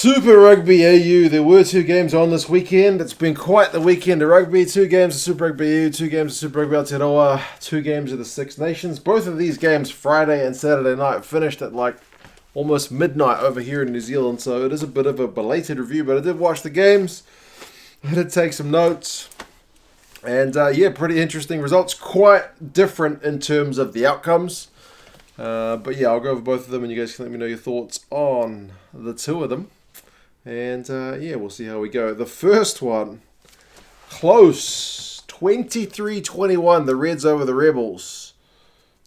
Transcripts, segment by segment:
Super Rugby AU. There were two games on this weekend. It's been quite the weekend of rugby. Two games of Super Rugby AU, two games of Super Rugby Aotearoa, two games of the Six Nations. Both of these games, Friday and Saturday night, finished at like almost midnight over here in New Zealand. So it is a bit of a belated review, but I did watch the games. I did take some notes. And pretty interesting results. Quite different in terms of the outcomes. But yeah, I'll go over both of them and you guys can let me know your thoughts on the two of them. And we'll see how we go. The first one, close, 23-21, the Reds over the Rebels.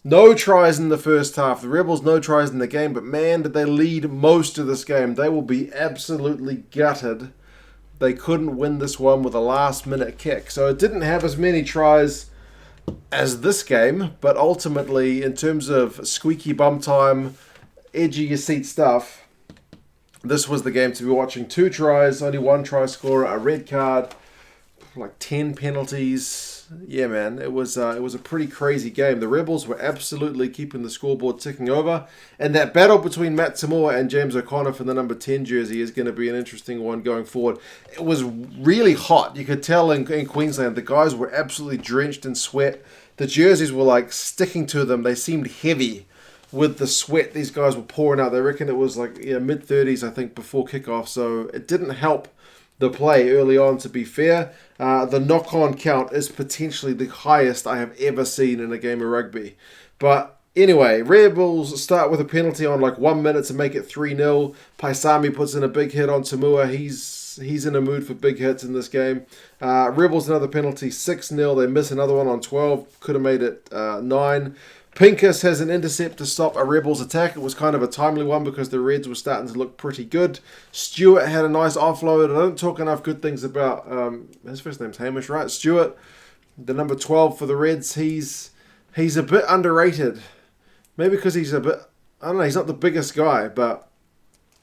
No tries in the first half. The Rebels, no tries in the game, but man, did they lead most of this game. They will be absolutely gutted. They couldn't win this one with a last-minute kick. So it didn't have as many tries as this game, but ultimately, in terms of squeaky bum time, edge of your seat stuff, this was the game to be watching. 2 tries, only 1 try scorer, a red card, like 10 penalties. Yeah, man, it was a pretty crazy game. The Rebels were absolutely keeping the scoreboard ticking over, and that battle between Matt Samoa and James O'Connor for the number 10 jersey is going to be an interesting one going forward. It was really hot. You could tell in Queensland the guys were absolutely drenched in sweat. The jerseys were like sticking to them. They seemed heavy with the sweat these guys were pouring out. They reckon it was like mid-30s, I think, before kickoff. So it didn't help the play early on, to be fair. The knock-on count is potentially the highest I have ever seen in a game of rugby. But anyway, Rebels start with a penalty on like 1 minute to make it 3-0. Paisami puts in a big hit on Tamua. He's in a mood for big hits in this game. Rebels another penalty, 6-0. They miss another one on 12. Could have made it 9. Pincus has an intercept to stop a Rebels attack. It was kind of a timely one because the Reds were starting to look pretty good. Stewart had a nice offload. I don't talk enough good things about, his first name's Hamish, right? Stewart, the number 12 for the Reds. He's a bit underrated. Maybe because he's he's not the biggest guy, but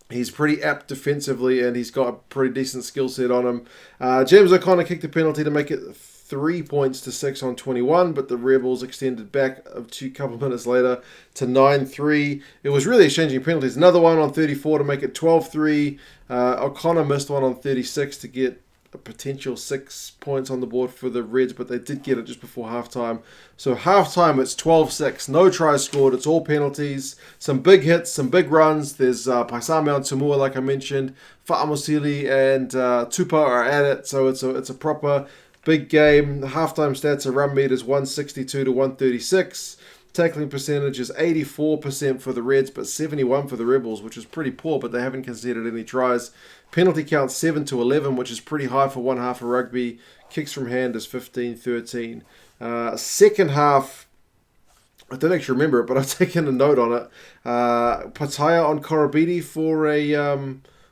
he's pretty apt defensively and he's got a pretty decent skill set on him. James O'Connor kicked a penalty to make it 3 points to 6 on 21, but the Rebels extended back a couple of minutes later to 9-3. It was really exchanging penalties. Another one on 34 to make it 12-3. O'Connor missed one on 36 to get a potential 6 points on the board for the Reds, but they did get it just before halftime. So halftime, it's 12-6. No tries scored. It's all penalties. Some big hits, some big runs. There's Paisame on Tamua, like I mentioned. Fa'amusili and Tupa are at it, so it's a proper big game. The halftime stats are run meters 162 to 136. Tackling percentage is 84% for the Reds, but 71 for the Rebels, which is pretty poor, but they haven't conceded any tries. Penalty count 7 to 11, which is pretty high for one half of rugby. Kicks from hand is 15-13. Second half, I don't actually remember it, but I've taken a note on it. Pataya on Korobidi for a...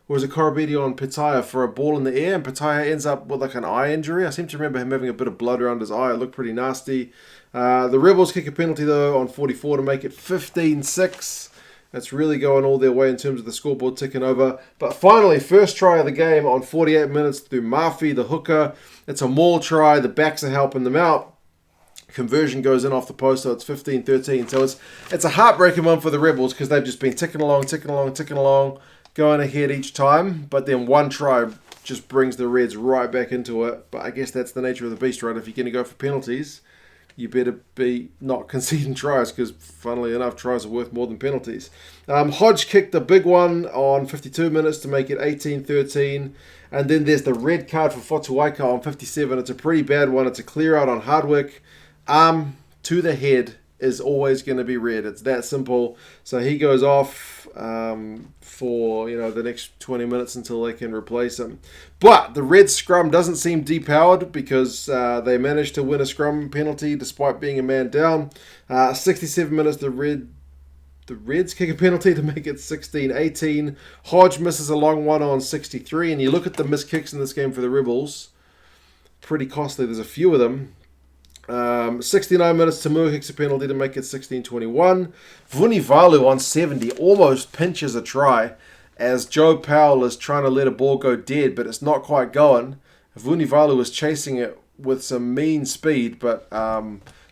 was a Korobidi on Pitaya for a ball in the air, and Pitaya ends up with like an eye injury. I seem to remember him having a bit of blood around his eye. It looked pretty nasty. The Rebels kick a penalty, though, on 44 to make it 15-6. That's really going all their way in terms of the scoreboard ticking over. But finally, first try of the game on 48 minutes through Murphy, the hooker. It's a maul try. The backs are helping them out. Conversion goes in off the post, so it's 15-13. So it's a heartbreaking one for the Rebels because they've just been ticking along, going ahead each time, but then one try just brings the Reds right back into it. But I guess that's the nature of the beast, right? If you're going to go for penalties, you better be not conceding tries because, funnily enough, tries are worth more than penalties. Hodge kicked the big one on 52 minutes to make it 18-13. And then there's the red card for Fotuaika on 57. It's a pretty bad one. It's a clear out on Hardwick. Arm to the head is always going to be red. It's that simple. So he goes off for the next 20 minutes until they can replace him. But the Reds scrum doesn't seem depowered because they managed to win a scrum penalty despite being a man down. 67 minutes, the Reds kick a penalty to make it 16-18. Hodge misses a long one on 63, and you look at the missed kicks in this game for the Rebels, pretty costly. There's a few of them. 69 minutes, Tamua kicks a penalty to make it 16-21. Vunivalu on 70 almost pinches a try as Joe Powell is trying to let a ball go dead, but it's not quite going. Vunivalu is chasing it with some mean speed, but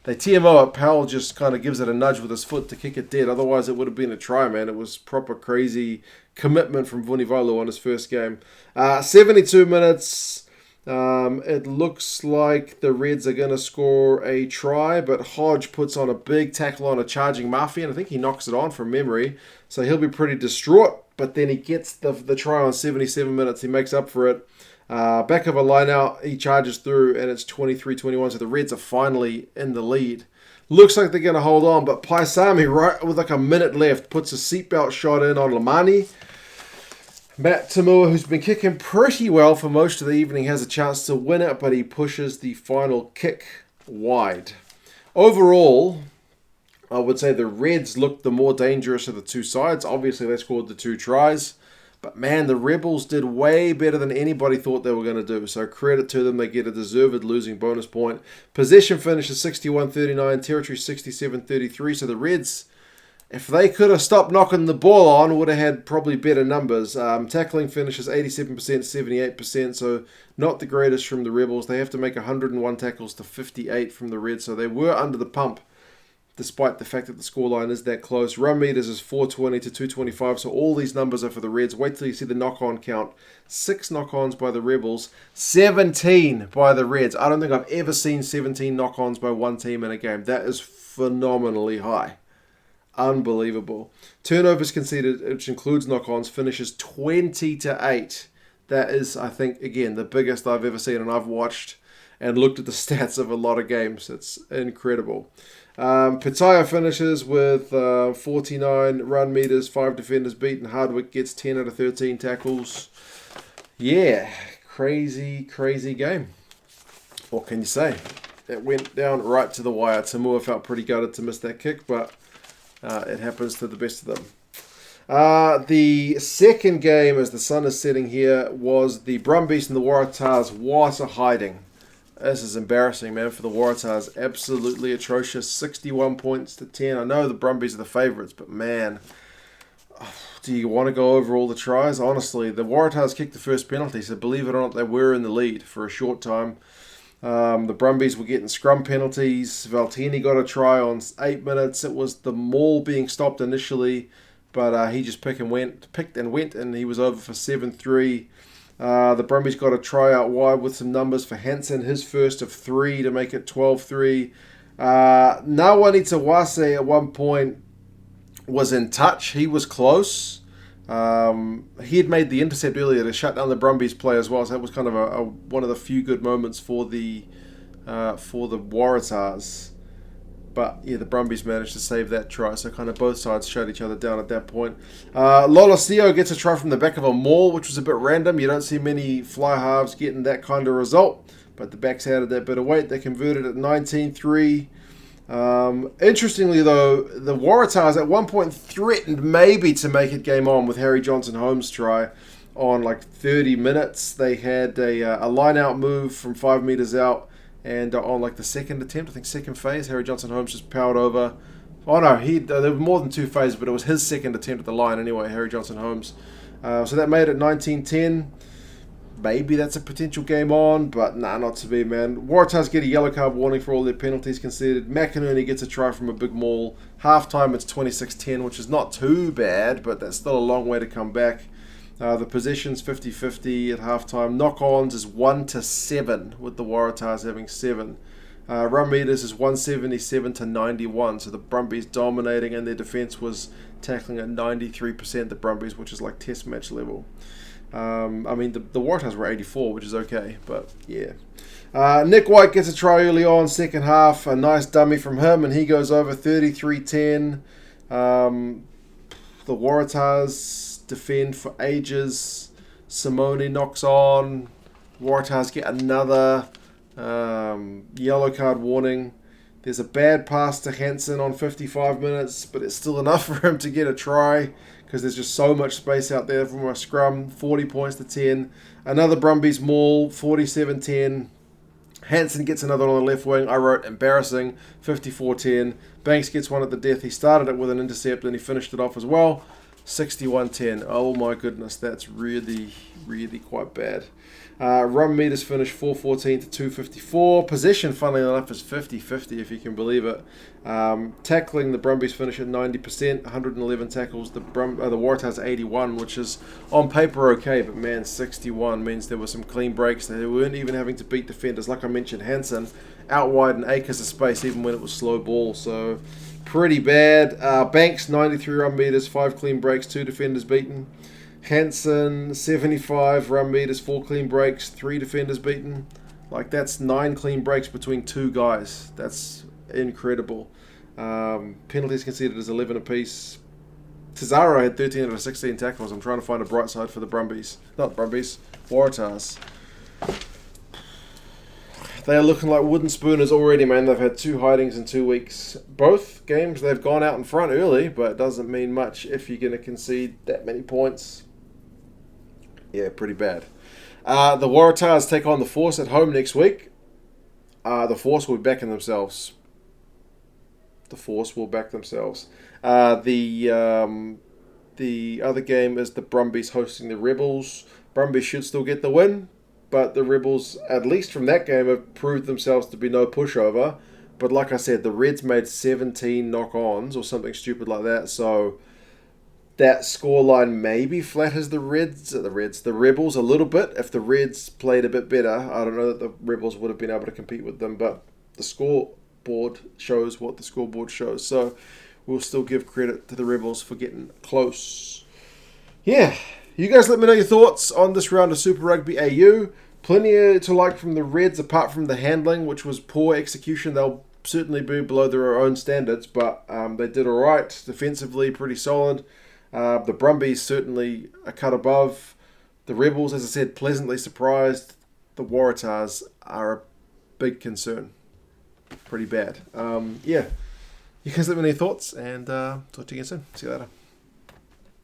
They TMO it. Powell just kind of gives it a nudge with his foot to kick it dead. Otherwise, it would have been a try, man. It was proper crazy commitment from Vunivalu on his first game. 72 minutes. It looks like the Reds are going to score a try, but Hodge puts on a big tackle on a charging Murphy, and I think he knocks it on from memory. So he'll be pretty distraught, but then he gets the try on 77 minutes. He makes up for it. Back of a line out, he charges through, and it's 23-21, so the Reds are finally in the lead. Looks like they're going to hold on, but Paisami, right with like a minute left, puts a seatbelt shot in on Lamani. Matt Tamua, who's been kicking pretty well for most of the evening, has a chance to win it, but he pushes the final kick wide. Overall, I would say the Reds looked the more dangerous of the two sides. Obviously, they scored the 2 tries. But man, the Rebels did way better than anybody thought they were going to do. So credit to them. They get a deserved losing bonus point. Possession finish is 61-39. Territory 67-33. So the Reds, if they could have stopped knocking the ball on, would have had probably better numbers. Tackling finish is 87%, 78%. So not the greatest from the Rebels. They have to make 101 tackles to 58 from the Reds. So they were under the pump, despite the fact that the scoreline is that close. Run meters is 420 to 225, so all these numbers are for the Reds. Wait till you see the knock-on count. 6 knock-ons by the Rebels, 17 by the Reds. I don't think I've ever seen 17 knock-ons by one team in a game. That is phenomenally high. Unbelievable. Turnovers conceded, which includes knock-ons, finishes 20-8. That is, I think, again, the biggest I've ever seen, and I've watched and looked at the stats of a lot of games. It's incredible. Pitaya finishes with 49 run meters, 5 defenders beaten. Hardwick gets 10 out of 13 tackles. Yeah, crazy, crazy game. What can you say? It went down right to the wire. Tamua felt pretty gutted to miss that kick, but it happens to the best of them. The second game, as the sun is setting here, was the Brumbies and the Waratahs. What a hiding. This is embarrassing, man, for the Waratahs. Absolutely atrocious. 61 points to 10. I know the Brumbies are the favourites, but man, do you want to go over all the tries? Honestly, the Waratahs kicked the first penalty, so believe it or not, they were in the lead for a short time. The Brumbies were getting scrum penalties. Valtini got a try on 8 minutes. It was the maul being stopped initially, but he just picked and went, and he was over for 7-3. The Brumbies got a try out wide with some numbers for Hansen, his first of 3 to make it 12-3. Nawani Tawase at one point was in touch. He was close. He had made the intercept earlier to shut down the Brumbies play as well, so that was kind of one of the few good moments for the Waratahs. But yeah, the Brumbies managed to save that try, so kind of both sides shut each other down at that point. Lolosio gets a try from the back of a maul, which was a bit random. You don't see many fly halves getting that kind of result, but the backs added that bit of weight. They converted at 19-3. Interestingly, though, the Waratahs at one point threatened maybe to make it game on with Harry Johnson-Holmes' try on like 30 minutes. They had a line-out move from 5 metres out. And on like the second attempt, I think second phase, Harry Johnson-Holmes just powered over. Oh no, there were more than 2 phases, but it was his second attempt at the line anyway, Harry Johnson-Holmes. So that made it 19-10. Maybe that's a potential game on, but nah, not to be, man. Waratahs get a yellow card warning for all their penalties conceded. McInerney gets a try from a big maul. Half-time, it's 26-10, which is not too bad, but that's still a long way to come back. The possession's 50-50 at halftime. Knock-ons is 1-7, with the Waratahs having 7. Run meters is 177-91, so the Brumbies dominating, and their defence was tackling at 93%, the Brumbies, which is like test match level. I mean, the Waratahs were 84, which is okay, but yeah. Nick White gets a try early on, second half. A nice dummy from him, and he goes over 33-10. The Waratahs defend for ages. Simone knocks on. Waratahs get another yellow card warning. There's a bad pass to Hansen on 55 minutes, but it's still enough for him to get a try because there's just so much space out there from a scrum. 40 points to 10. Another Brumbies maul, 47-10. Hansen gets another on the left wing. I wrote embarrassing, 54-10. Banks gets one at the death. He started it with an intercept and he finished it off as well. 61-10. Oh my goodness, that's really, really quite bad. Run meters finished 414 to 254. Possession, funnily enough, is 50-50 if you can believe it. Tackling, the Brumbies finish at 90%, 111 tackles. The Waratahs 81, which is on paper okay, but man, 61 means there were some clean breaks. They weren't even having to beat defenders. Like I mentioned, Hansen out wide and acres of space even when it was slow ball. So pretty bad. Banks 93 run meters, 5 clean breaks, 2 defenders beaten. Hansen 75 run meters, 4 clean breaks, 3 defenders beaten. Like that's 9 clean breaks between 2 guys. That's incredible. Penalties conceded is 11 apiece. Tazaro had 13 out of 16 tackles. I'm trying to find a bright side for the Brumbies. Not Brumbies, Waratahs. They are looking like wooden spooners already, man. They've had 2 hidings in 2 weeks. Both games they've gone out in front early, but it doesn't mean much if you're going to concede that many points. Yeah, pretty bad. The Waratahs take on the Force at home next week. The Force will be backing themselves. The other game is the Brumbies hosting the Rebels. Brumbies should still get the win, but the Rebels, at least from that game, have proved themselves to be no pushover. But like I said, the Reds made 17 knock-ons or something stupid like that, so that scoreline maybe flatters the Rebels a little bit. If the Reds played a bit better, I don't know that the Rebels would have been able to compete with them, but the scoreboard shows what the scoreboard shows. So we'll still give credit to the Rebels for getting close. Yeah, you guys let me know your thoughts on this round of Super Rugby AU. Plenty to like from the Reds, apart from the handling, which was poor execution. They'll certainly be below their own standards, but they did all right. Defensively, pretty solid. The Brumbies certainly a cut above. The Rebels, as I said, pleasantly surprised. The Waratahs are a big concern. Pretty bad. Yeah. You guys let me know your thoughts, and talk to you again soon. See you later.